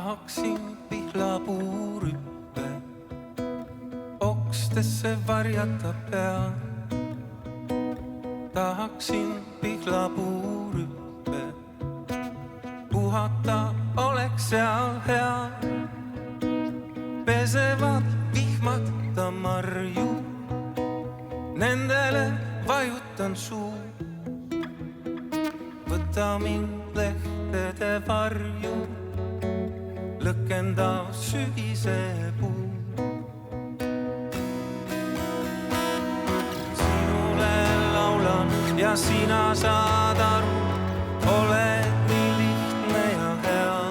Tahaksin pihlapuurüppe okstesse varjata pea. Tahaksin pihlapuurüppe puhata oleks seal hea. Pesevad vihmad ta marju, nendele vajutan suu. Võta mind lehtede varju, lõkendav sügise puu. Sinule laulan ja sina saad aru, oled nii lihtne ja hea.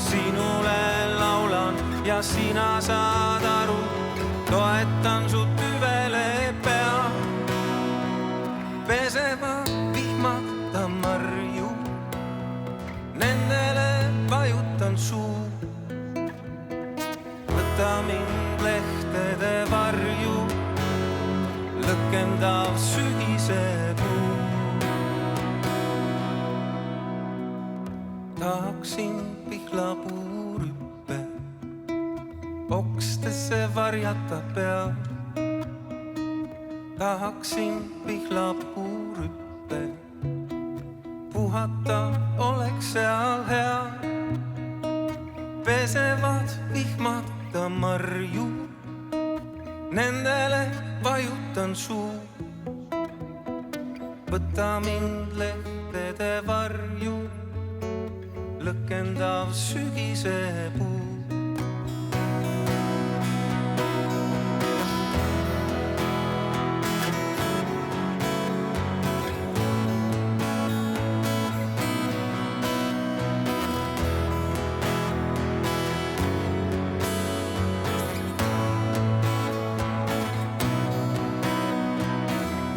Sinule laulan ja sina saad aru, toetan su tüvele pea. Pesevad vihmad ta marju, nendele vajutan suu. Võta mind lehtede varju, lõkendav sügise puu. Tahaksin pihlapuurüppe okstesse varjata pea. Tahaksin pihlapuurüppe puhata oleks seal hea. Pesevad vihmad ta marju, nendele vajutan suu. Võta mind lehtede varju, lõkendav sügise puu.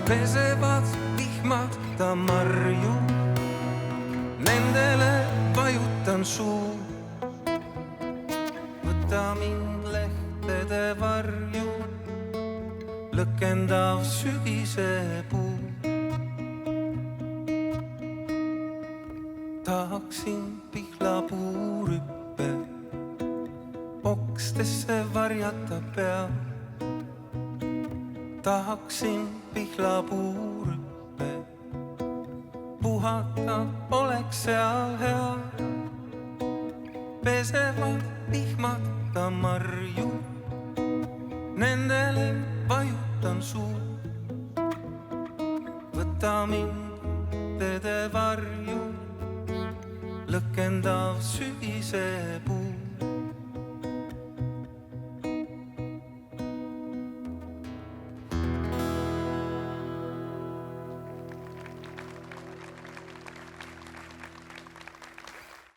Pesevad vihmad ta marju, nendele vajutan suu. Võta mind lehtede varju, lõkendav sügise puu. Tahaksin pihlapuurüppe okstesse varjata pea. Tahaksin pihlapuurüppe puhata oleks seal hea. Pesevad vihmad ta marju, nendele vajutan suu. Võta mind lehtede varju, lõkendav sügise puu.